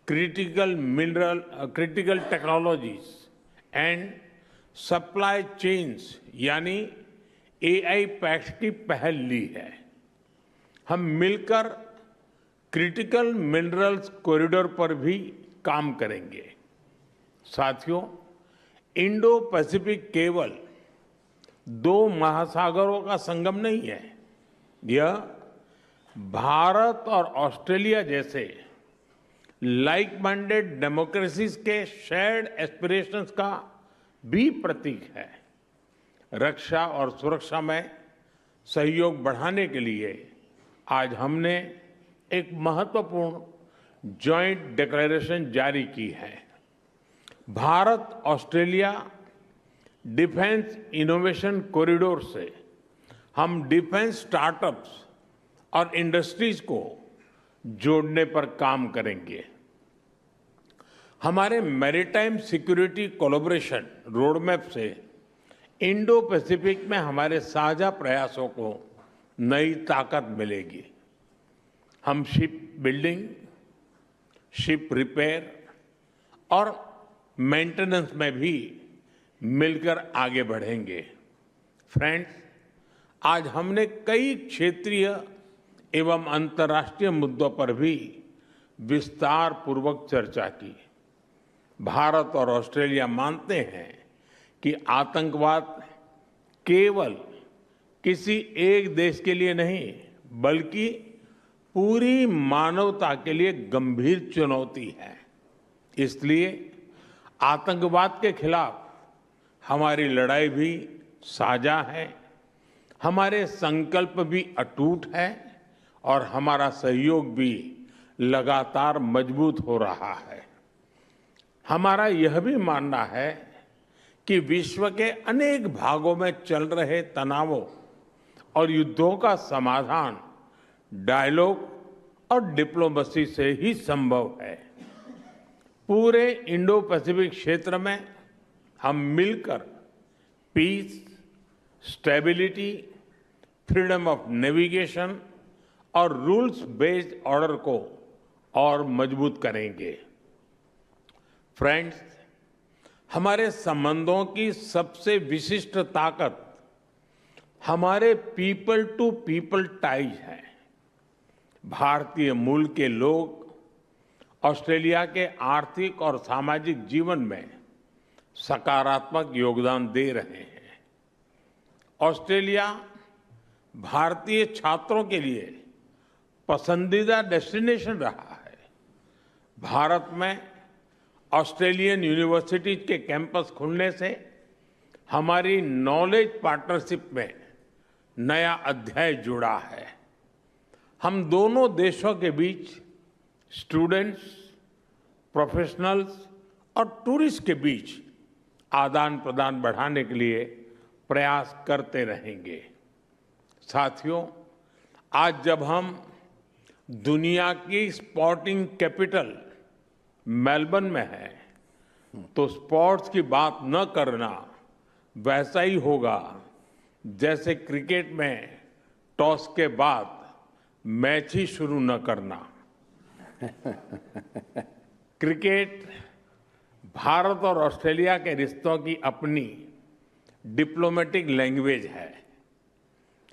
critical technologies and supply chains यानी AI pact की पहल ली है। हम मिलकर क्रिटिकल मिनरल्स कॉरिडोर पर भी काम करेंगे। साथियों, इंडो पैसिफिक केवल दो महासागरों का संगम नहीं है, यह भारत और ऑस्ट्रेलिया जैसे लाइक माइंडेड डेमोक्रेसीज के शेयर्ड एस्पिरेशंस का भी प्रतीक है। रक्षा और सुरक्षा में सहयोग बढ़ाने के लिए आज हमने एक महत्वपूर्ण जॉइंट डिक्लेरेशन जारी की है। Bharat Australia defence innovation corridor से हम डिफेंस स्टार्टअप्स और इंडस्ट्रीज को जोड़ने पर काम करेंगे। हमारे मैरीटाइम सिक्योरिटी कोलैबोरेशन रोडमैप से इंडो पैसिफिक में हमारे साझा प्रयासों को नई ताकत मिलेगी। हम शिप बिल्डिंग, शिप रिपेयर और मेंटेनेंस में भी मिलकर आगे बढ़ेंगे। फ्रेंड्स, आज हमने कई क्षेत्रीय एवं अंतर्राष्ट्रीय मुद्दों पर भी विस्तार पूर्वक चर्चा की। भारत और ऑस्ट्रेलिया मानते हैं कि आतंकवाद केवल किसी एक देश के लिए नहीं, बल्कि पूरी मानवता के लिए गंभीर चुनौती है। इसलिए आतंकवाद के खिलाफ हमारी लड़ाई भी साझा है, हमारे संकल्प भी अटूट है और हमारा सहयोग भी लगातार मजबूत हो रहा है। हमारा यह भी मानना है कि विश्व के अनेक भागों में चल रहे तनावों और युद्धों का समाधान डायलॉग और डिप्लोमेसी से ही संभव है। पूरे इंडो पैसिफिक क्षेत्र में हम मिलकर peace, stability, freedom of navigation और रूल्स बेस्ड ऑर्डर को और मजबूत करेंगे। फ्रेंड्स, हमारे संबंधों की सबसे विशिष्ट ताकत हमारे पीपल टू पीपल टाइज है। भारतीय मूल के लोग ऑस्ट्रेलिया के आर्थिक और सामाजिक जीवन में सकारात्मक योगदान दे रहे हैं। ऑस्ट्रेलिया भारतीय छात्रों के लिए पसंदीदा डेस्टिनेशन रहा है। भारत में ऑस्ट्रेलियन यूनिवर्सिटीज के कैंपस खुलने से हमारी नॉलेज पार्टनरशिप में नया अध्याय जुड़ा है। हम दोनों देशों के बीच स्टूडेंट्स, प्रोफेशनल्स और टूरिस्ट के बीच आदान प्रदान बढ़ाने के लिए प्रयास करते रहेंगे। साथियों, आज जब हम दुनिया की स्पोर्टिंग कैपिटल मेलबर्न में है, तो स्पोर्ट्स की बात न करना वैसा ही होगा जैसे क्रिकेट में टॉस के बाद मैच ही शुरू न करना। क्रिकेट भारत और ऑस्ट्रेलिया के रिश्तों की अपनी डिप्लोमेटिक लैंग्वेज है।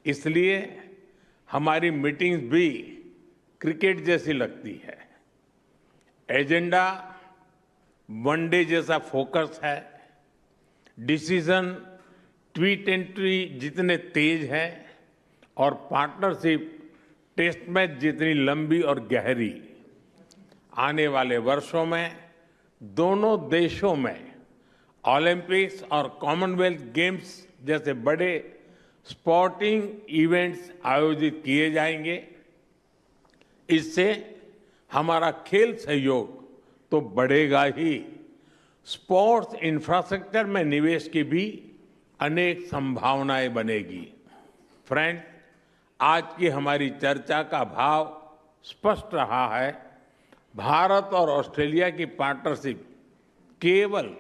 इसलिए हमारी मीटिंग्स भी क्रिकेट जैसी लगती है। एजेंडा वनडे जैसा फोकस है, डिसीजन T20 जितने तेज है और पार्टनरशिप टेस्ट मैच जितनी लंबी और गहरी। आने वाले वर्षों में दोनों देशों में ओलंपिक्स और कॉमनवेल्थ गेम्स जैसे बड़े स्पोर्टिंग इवेंट्स आयोजित किए जाएंगे। इससे हमारा खेल सहयोग तो बढ़ेगा ही, स्पोर्ट्स इंफ्रास्ट्रक्चर में निवेश की भी अनेक संभावनाएं बनेगी। फ्रेंड्स, आज की हमारी चर्चा का भाव स्पष्ट रहा है। भारत और ऑस्ट्रेलिया की पार्टनरशिप केवल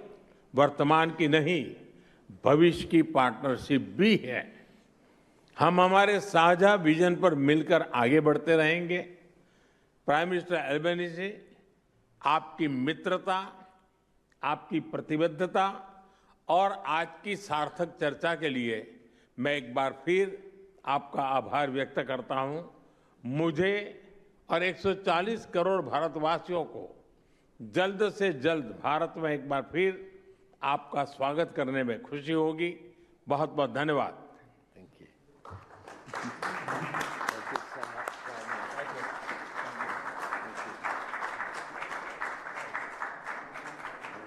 वर्तमान की नहीं, भविष्य की पार्टनरशिप भी है। हम हमारे साझा विजन पर मिलकर आगे बढ़ते रहेंगे। प्राइम मिनिस्टर एल्बनीज़ी आपकी मित्रता, आपकी प्रतिबद्धता और आज की सार्थक चर्चा के लिए मैं एक बार फिर आपका आभार व्यक्त करता हूं। मुझे और 140 करोड़ भारतवासियों को जल्द से जल्द भारत में एक बार फिर आपका स्वागत करने में खुशी होगी। बहुत बहुत धन्यवाद।